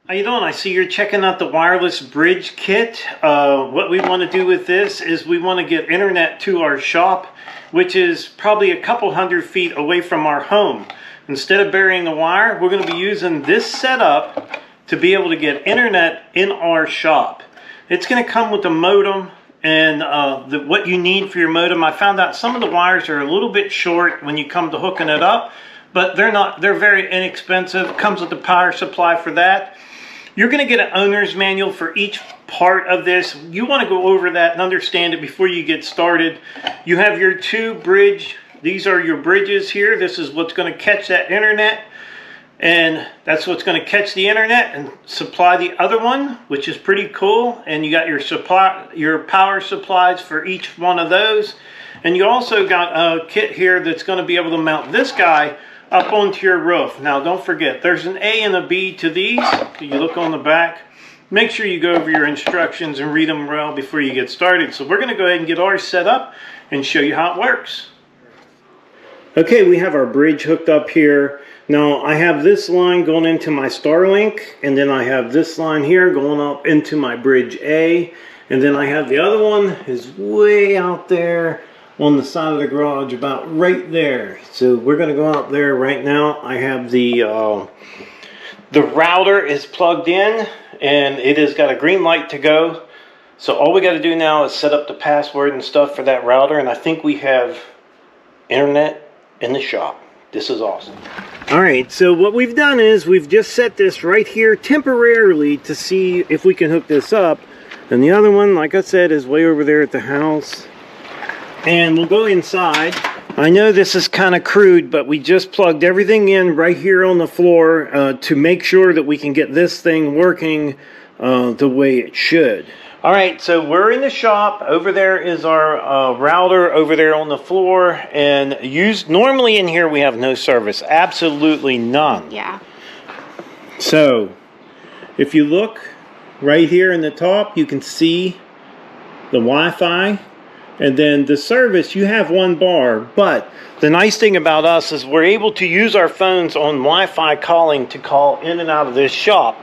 How you doing? I see you're checking out the wireless bridge kit. What we want to do with this is we want to get internet to our shop, which is probably a couple 100 feet away from our home. Instead of burying the wire, we're going to be using this setup to be able to get internet in our shop. It's going to come with a modem and what you need for your modem. I found out some of the wires are a little bit short when you come to hooking it up, but they're very inexpensive. It comes with the power supply for that. You're going to get an owner's manual for each part of this. You want to go over that and understand it before you get started. You have your two bridge. These are your bridges here. This is what's going to catch that internet. And that's what's going to catch the internet and supply the other one, which is pretty cool. And you got your power supplies for each one of those. And you also got a kit here that's going to be able to mount this guy up onto your roof. Now don't forget, there's an A and a B to these. You look on the back. Make sure you go over your instructions and read them well before you get started. So we're going to go ahead and get ours set up and show you how it works. Okay, we have our bridge hooked up here. Now I have this line going into my Starlink, and then I have this line here going up into my bridge A, and then I have the other one is way out there on the side of the garage, about right there. So we're going to go out there right now. I have the router is plugged in and it has got a green light to go. So all we got to do now is set up the password and stuff for that router, and I think we have internet in the shop. This is awesome. All right, so what we've done is we've just set this right here temporarily to see if we can hook this up. And the other one, like I said, is way over there at the house. And we'll go inside. I know this is kind of crude, but we just plugged everything in right here on the floor to make sure that we can get this thing working the way it should. All right, so we're in the shop. Over there is our router over there on the floor. And normally in here we have no service. Absolutely none. Yeah. So if you look right here in the top, you can see the Wi-Fi. And then the service, you have one bar, but the nice thing about us is we're able to use our phones on Wi-Fi calling to call in and out of this shop.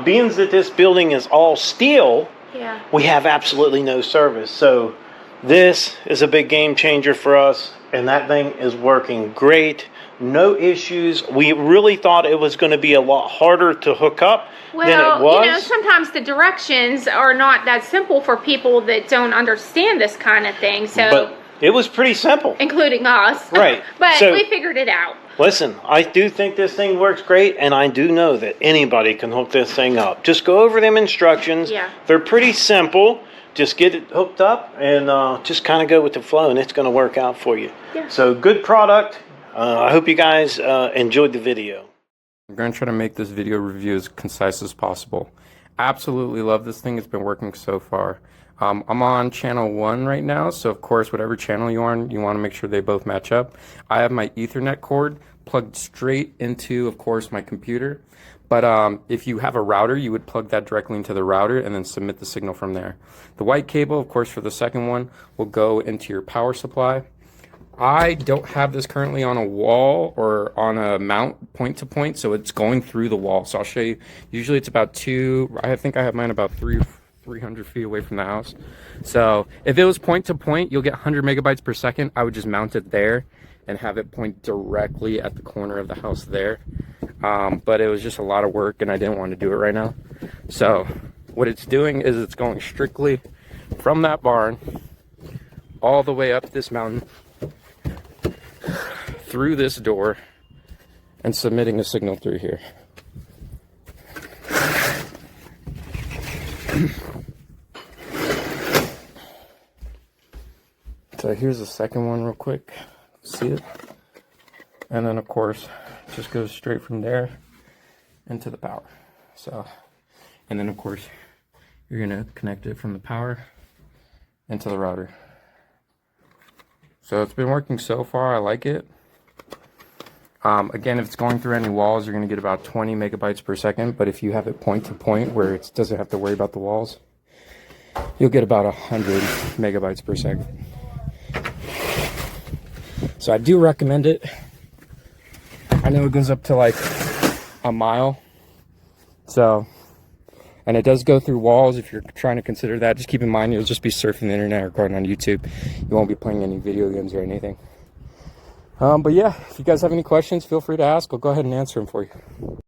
Being that this building is all steel, yeah, we have absolutely no service. So this is a big game changer for us, and that thing is working great. No issues. We really thought it was going to be a lot harder to hook up than it was. You know, sometimes the directions are not that simple for people that don't understand this kind of thing. So, but it was pretty simple. Including us. Right. But so, we figured it out. Listen, I do think this thing works great, and I do know that anybody can hook this thing up. Just go over them instructions. Yeah. They're pretty simple. Just get it hooked up and just kind of go with the flow, and it's going to work out for you. Yeah. So, good product. I hope you guys enjoyed the video. I'm going to try to make this video review as concise as possible. Absolutely love this thing. It's been working so far. I'm on channel 1 right now, so of course whatever channel you're on, you want to make sure they both match up. I have my Ethernet cord plugged straight into, of course, my computer. But if you have a router, you would plug that directly into the router and then submit the signal from there. The white cable, of course, for the second one will go into your power supply. I don't have this currently on a wall or on a mount point to point, so it's going through the wall. So I'll show you. Usually it's about I think I have mine about 300 feet away from the house. So if it was point to point, you'll get 100 megabytes per second. I would just mount it there and have it point directly at the corner of the house there. But it was just a lot of work and I didn't want to do it right now. So what it's doing is it's going strictly from that barn all the way up this mountain, through this door, and submitting a signal through here. So here's the second one real quick. See it? And then of course, it just goes straight from there into the power. So, and then of course, you're gonna connect it from the power into the router. So it's been working so far. I like it. Again, if it's going through any walls, you're going to get about 20 megabytes per second. But if you have it point to point where it doesn't have to worry about the walls, you'll get about 100 megabytes per second. So I do recommend it. I know it goes up to like a mile So, and it does go through walls. If you're trying to consider that, just keep in mind you'll just be surfing the internet or going on YouTube. You won't be playing any video games or anything. But yeah, if you guys have any questions, feel free to ask. I'll go ahead and answer them for you.